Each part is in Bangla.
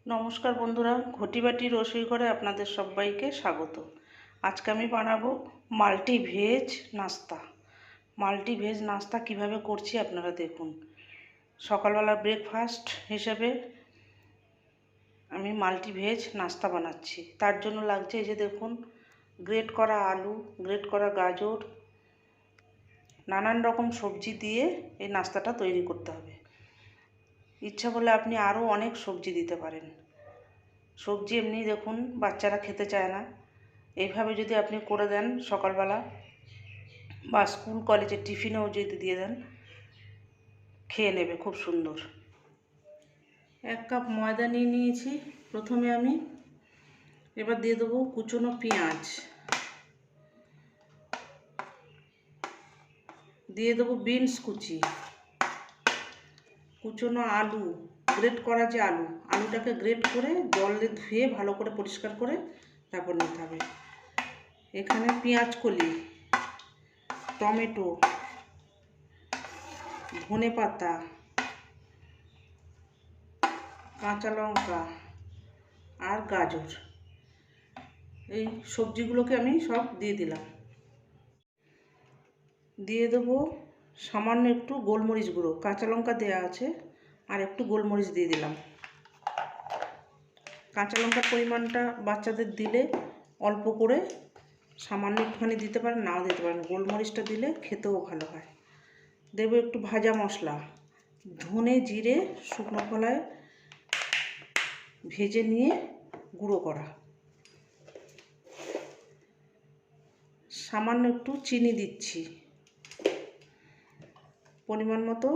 নমস্কার বন্ধুরা, ঘটি বাটি রসুই ঘরে আপনাদের সবাইকে স্বাগত। আজকে আমি বানাবো মাল্টি ভেজ নাস্তা। মাল্টি ভেজ নাস্তা কিভাবে করছি আপনারা দেখুন। সকালবেলা ব্রেকফাস্ট হিসেবে আমি মাল্টি ভেজ নাস্তা বানাচ্ছি। তার জন্য লাগছে এই যে দেখুন, গ্রেট করা আলু, গ্রেট করা গাজর, নানান রকম সবজি দিয়ে এই নাস্তাটা তৈরি করতে হবে। ইচ্ছা করলে আপনি আরও অনেক সবজি দিতে পারেন। সবজি এমনি দেখুন বাচ্চারা খেতে চায় না, এইভাবে যদি আপনি করে দেন সকালবেলা বা স্কুল কলেজের টিফিনেও যদি দিয়ে দেন, খেয়ে নেবে খুব সুন্দর। 1 কাপ ময়দা নিয়ে নিয়েছি। প্রথমে আমি এবার দিয়ে দেবো কুচনো পেঁয়াজ, দিয়ে দেবো বিনস কুচি, কুচনো আলু, গ্রেট করা যে আলুটাকে গ্রেট করে জল দিয়ে ধুয়ে ভালো করে পরিষ্কার করে তারপর নিতে হবে। এখানে পেঁয়াজ কলি, টমেটো, ধনে পাতা, কাঁচা লঙ্কা আর গাজর, এই সবজিগুলোকে আমি সব দিয়ে দিলাম। দিয়ে দেবো সামান্য একটু গোলমরিচ গুঁড়ো, কাঁচা লঙ্কা দেওয়া আছে আর একটু গোলমরিচ দিয়ে দিলাম। কাঁচা লঙ্কার পরিমাণটা বাচ্চাদের দিলে অল্প করে সামান্য একটুখানি দিতে পারেন, নাও দিতে পারেন। গোলমরিচটা দিলে খেতেও ভালো হয়। দেবো একটু ভাজা মশলা, ধনে জিরে শুকনো খোলায় ভেজে নিয়ে গুঁড়ো করা। সামান্য একটু চিনি দিচ্ছি, পরিমাণ মতো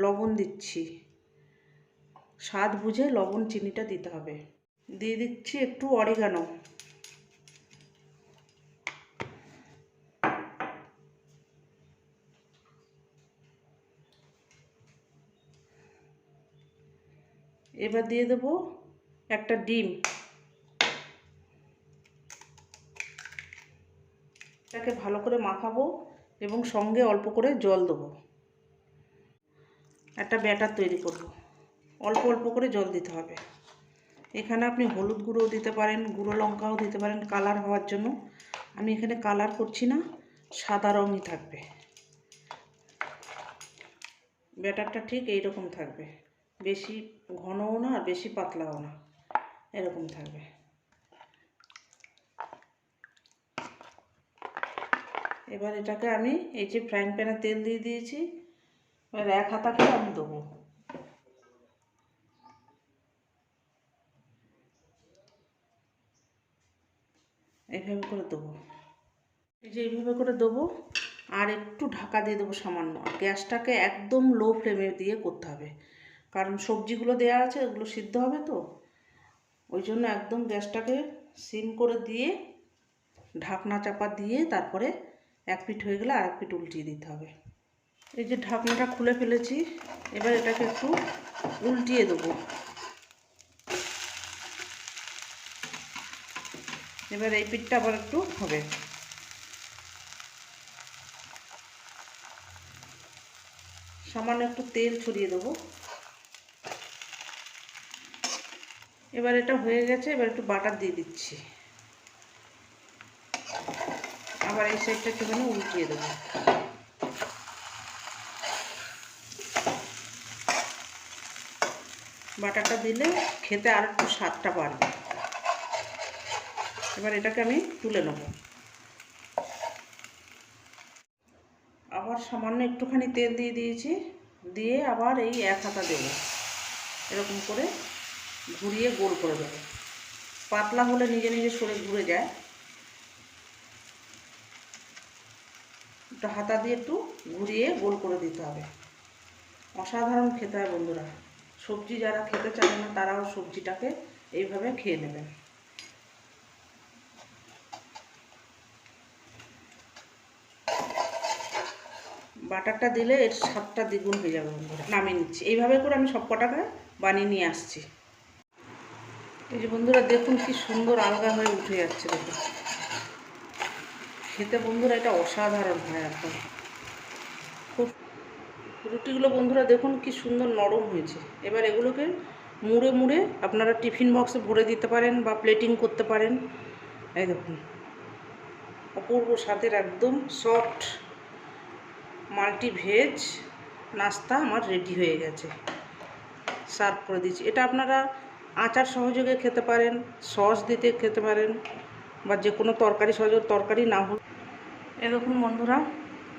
লবণ দিচ্ছি, স্বাদ বুঝে লবণ চিনিটা দিতে হবে। দিয়ে দিচ্ছি একটু অরিগানো। এবার দিয়ে দেবো একটা ডিম, এটাকে ভালো করে মাখাবো এবং সঙ্গে অল্প করে জল দেবো। একটা ব্যাটার তৈরি করব, অল্প অল্প করে জল দিতে হবে। এখানে আপনি হলুদ গুঁড়োও দিতে পারেন, গুঁড়ো লঙ্কাও দিতে পারেন কালার হওয়ার জন্য। আমি এখানে কালার করছি না, সাদা রঙই থাকবে। ব্যাটারটা ঠিক এইরকম থাকবে, বেশি ঘনও না আর বেশি পাতলাও না, এরকম থাকবে। এবার এটাকে আমি এই যে ফ্রাইং প্যানে তেল দিয়ে দিয়েছি, এবার 1 হাতা করে আমি দেবো। এইভাবে করে দেবো, এই যে এইভাবে করে দেবো। আর একটু ঢাকা দিয়ে দেবো সামান্য। গ্যাসটাকে একদম লো ফ্লেমে দিয়ে করতে হবে, কারণ সবজিগুলো দেওয়া আছে, ওগুলো সিদ্ধ হবে তো, ওই জন্য একদম গ্যাসটাকে সিম করে দিয়ে ঢাকনা চাপা দিয়ে তারপরে 1 পিঠ হয়ে গেলে আর 1 পিঠ উল্টিয়ে দিতে হবে। এই যে ঢাকনাটা খুলে ফেলেছি, এবার এটাকে একটু উল্টিয়ে দেবো। এবার এই পিঠটা আবার একটু হবে। সামান্য একটু তেল ছড়িয়ে দেবো। এবার এটা হয়ে গেছে, এবার একটু বাটার দিয়ে দিচ্ছি। আবার এই সাইডটা একটুখানি উল্টিয়ে দেবো। বাটারটা দিলে খেতে আর একটু স্বাদটা বাড়বে। এবার এটাকে আমি তুলে নেব। আবার সামান্য একটুখানি তেল দিয়ে দিয়েছি, দিয়ে আবার এই 1 হাতা দেবো। এরকম করে ঘুরিয়ে গোল করে দেবো। পাতলা হলে নিজে নিজে সরে ঘুরে যায়, একটু হাতা দিয়ে একটু ঘুরিয়ে গোল করে দিতে হবে। অসাধারণ খেতে হয় বন্ধুরা। সবজি যারা খেতে চায় না তারাও সবজিটাকে এইভাবে খেয়ে নেবেন। বাটারটা দিলে এর স্বাদটা দ্বিগুণ হয়ে যাবে বন্ধুরা। নামিয়ে নিচ্ছি। এইভাবে করে আমি সব কটাকে বানিয়ে নিয়ে আসছি। এই যে বন্ধুরা দেখুন কি সুন্দর আলগা হয়ে উঠে যাচ্ছে। দেখুন খেতে বন্ধুরা এটা অসাধারণ হয় একদম। খুব রুটিগুলো বন্ধুরা দেখুন কি সুন্দর নরম হয়েছে। এবার এগুলোকে মুড়ে মুড়ে আপনারা টিফিন বক্সে ভরে দিতে পারেন বা প্লেটিং করতে পারেন। এই দেখুন, অপূর্ব স্বাদের একদম সফট মাল্টি ভেজ নাস্তা আমার রেডি হয়ে গেছে। সার্ভ করে দিচ্ছি। এটা আপনারা আচার সহযোগে খেতে পারেন, সস দিতে খেতে পারেন, বা যে কোনো তরকারি সহযোগে, তরকারি না হোক। এ দেখুন বন্ধুরা,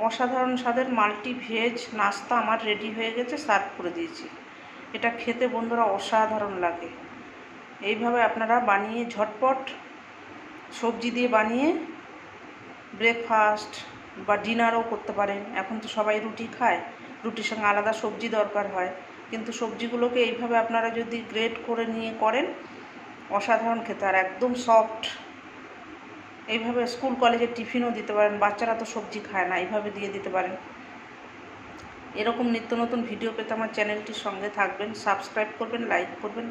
অসাধারণ স্বাদের মাল্টি ভেজ নাস্তা আমার রেডি হয়ে গেছে, সার্ভ করে দিয়েছি। এটা খেতে বন্ধুরা অসাধারণ লাগে। এইভাবে আপনারা বানিয়ে ঝটপট সবজি দিয়ে বানিয়ে ব্রেকফাস্ট বা ডিনারও করতে পারেন। এখন তো সবাই রুটি খায়, রুটির সঙ্গে আলাদা সবজি দরকার হয়, কিন্তু সবজিগুলোকে এইভাবে আপনারা যদি গ্রেট করে নিয়ে করেন, অসাধারণ খেতে, আর একদম সফট। এইভাবে স্কুল কলেজের টিফিনও দিতে পারেন, বাচ্চারা তো সবজি খায় না, এইভাবে দিয়ে দিতে পারেন। এরকম নিত্য নতুন ভিডিও পেতে আমার চ্যানেলটির সঙ্গে থাকবেন, সাবস্ক্রাইব করবেন, লাইক করবেন,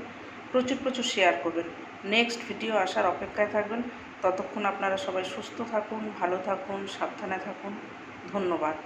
প্রচুর প্রচুর শেয়ার করবেন। নেক্সট ভিডিও আসার অপেক্ষায় থাকবেন। ততক্ষণ আপনারা সবাই সুস্থ থাকুন, ভালো থাকুন, সাবধানে থাকুন। ধন্যবাদ।